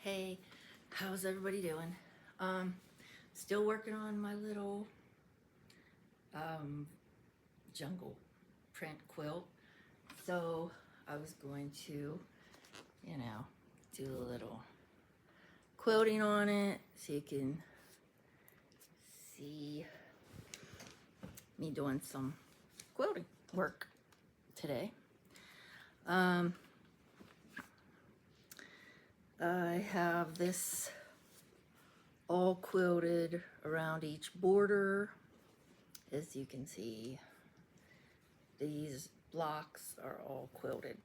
Hey, how's everybody doing? Still working on my little jungle print quilt. So I was going to, do a little quilting on it so you can see me doing some quilting work today. I have this all quilted around each border. As you can see, these blocks are all quilted.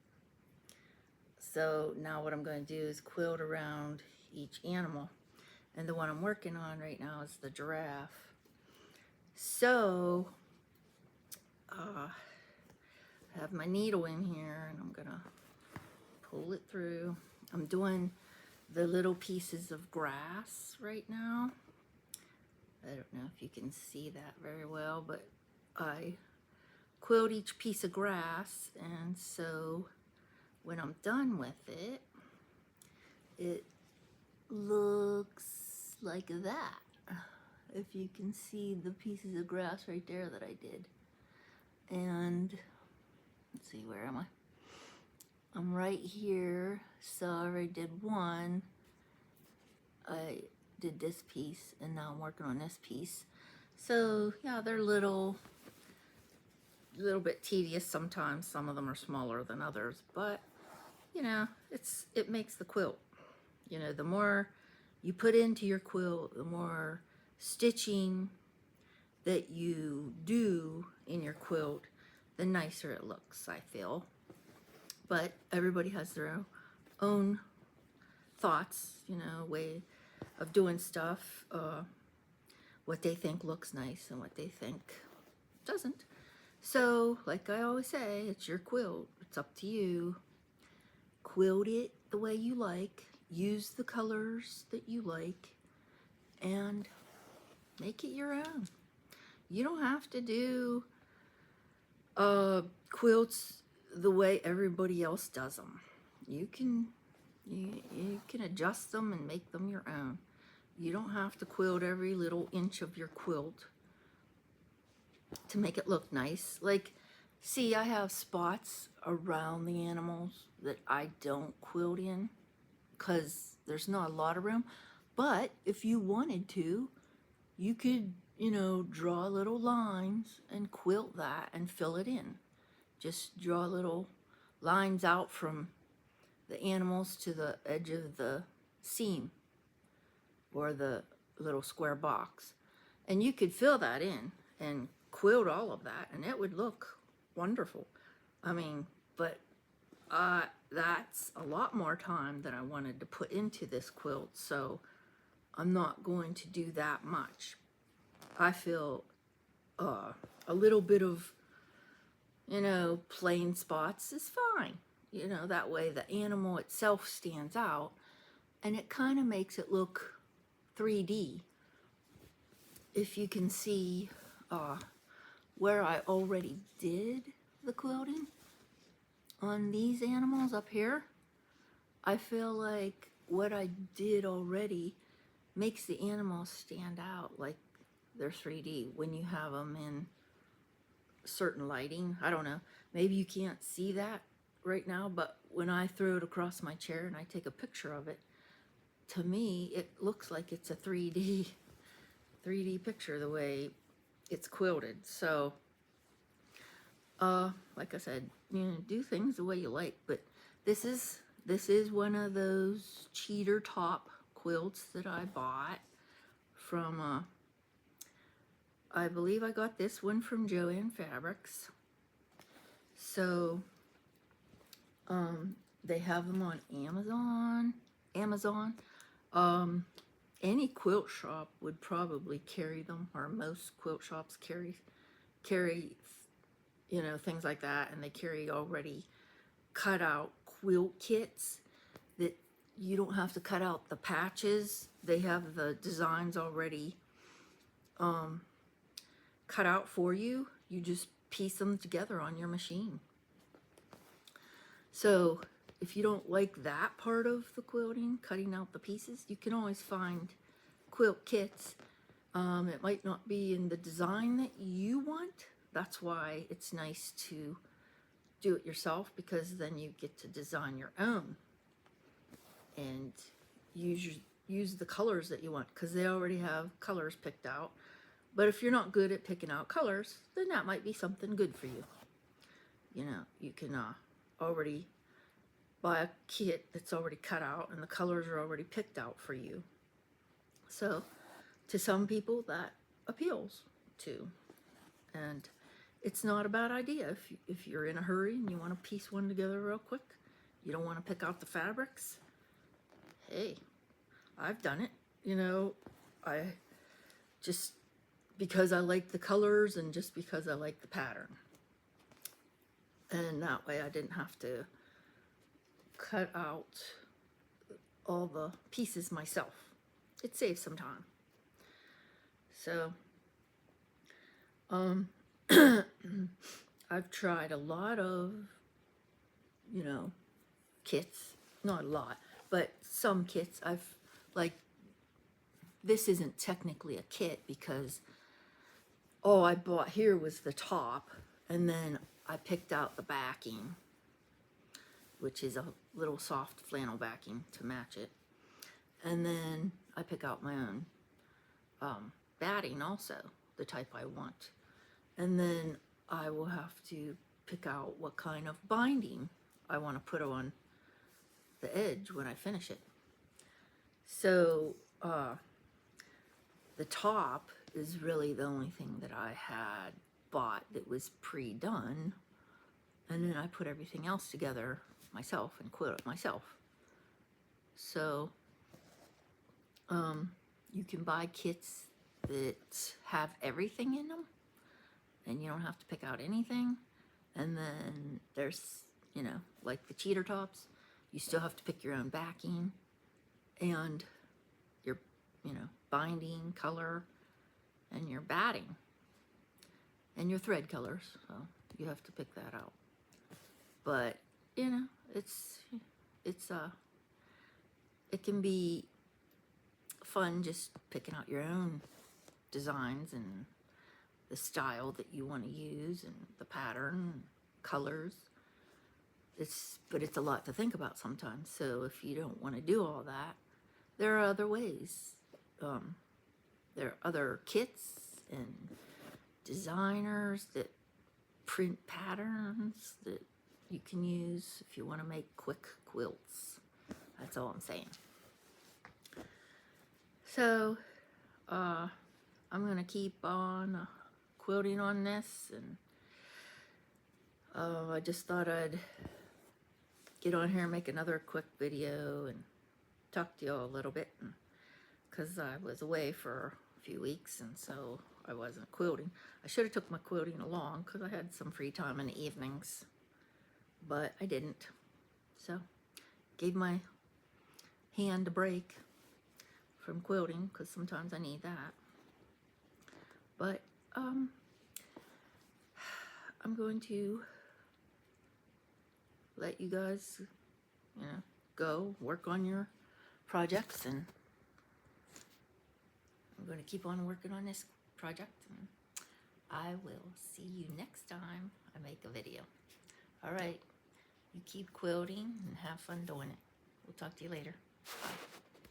So now what I'm going to do is quilt around each animal. And the one I'm working on right now is the giraffe. So I have my needle in here and I'm going to pull it through. I'm doing the little pieces of grass right now. I don't know if you can see that very well, but I quilt each piece of grass, and so when I'm done with it, it looks like that. If you can see the pieces of grass right there that I did. And let's see, where am I? I'm right here, so I already did one. I did this piece, and now I'm working on this piece. So yeah, they're a little bit tedious sometimes. Some of them are smaller than others, but it makes the quilt. The more you put into your quilt, the more stitching that you do in your quilt, the nicer it looks, I feel. But everybody has their own thoughts, way of doing stuff, what they think looks nice and what they think doesn't. So, like I always say, it's your quilt. It's up to you. Quilt it the way you like. Use the colors that you like. And make it your own. You don't have to do quilts the way everybody else does them. You can adjust them and make them your own. You don't have to quilt every little inch of your quilt to make it look nice. Like, see, I have spots around the animals that I don't quilt in because there's not a lot of room. But if you wanted to, you could, draw little lines and quilt that and fill it in. Just draw little lines out from the animals to the edge of the seam or the little square box. And you could fill that in and quilt all of that, and it would look wonderful. I mean, but that's a lot more time than I wanted to put into this quilt, so I'm not going to do that much. I feel a little bit of, plain spots is fine. That way the animal itself stands out, and it kind of makes it look 3D. If you can see where I already did the quilting on these animals up here, I feel like what I did already makes the animals stand out like they're 3D when you have them in certain lighting. I don't know, maybe you can't see that right now, but when I throw it across my chair and I take a picture of it, to me it looks like it's a 3D picture the way it's quilted. So like I said, do things the way you like. But this is one of those cheater top quilts that I bought from I believe I got this one from Joann Fabrics. So they have them on Amazon. Any quilt shop would probably carry them, or most quilt shops carry things like that, and they carry already cut out quilt kits that you don't have to cut out the patches. They have the designs already cut out for you. You just piece them together on your machine. So if you don't like that part of the quilting, cutting out the pieces, you can always find quilt kits. It might not be in the design that you want. That's why it's nice to do it yourself, because then you get to design your own and use the colors that you want, because they already have colors picked out. But if you're not good at picking out colors, then that might be something good for you. You know, you can already buy a kit that's already cut out and the colors are already picked out for you. So to some people that appeals to, and it's not a bad idea if you're in a hurry and you want to piece one together real quick. You don't want to pick out the fabrics. Hey, I've done it. You know, I just because I like the colors and just because I like the pattern. And that way I didn't have to cut out all the pieces myself. It saves some time. So, I've tried a lot of, you know, kits. Not a lot, but some kits. Like, this isn't technically a kit because all I bought here was the top, and then I picked out the backing, which is a little soft flannel backing to match it. And then I pick out my own batting also, the type I want. And then I will have to pick out what kind of binding I want to put on the edge when I finish it. So the top is really the only thing that I had bought that was pre-done, and then I put everything else together myself and quilt it myself. So you can buy kits that have everything in them and you don't have to pick out anything. And then there's, you know, like the cheater tops, you still have to pick your own backing and your, you know, binding color and your batting and your thread colors. So you have to pick that out. But, you know, it can be fun just picking out your own designs and the style that you want to use and the pattern, colors. But it's a lot to think about sometimes. So if you don't want to do all that, there are other ways. There are other kits and designers that print patterns that you can use if you want to make quick quilts. That's all I'm saying. So I'm gonna keep on quilting on this, and I just thought I'd get on here and make another quick video and talk to you all a little bit, because I was away for a few weeks and so I wasn't quilting. I should have took my quilting along because I had some free time in the evenings, but I didn't. So gave my hand a break from quilting because sometimes I need that. But I'm going to let you guys, you know, go work on your projects, and I'm going to keep on working on this project, and I will see you next time I make a video. All right, you keep quilting and have fun doing it. We'll talk to you later. Bye.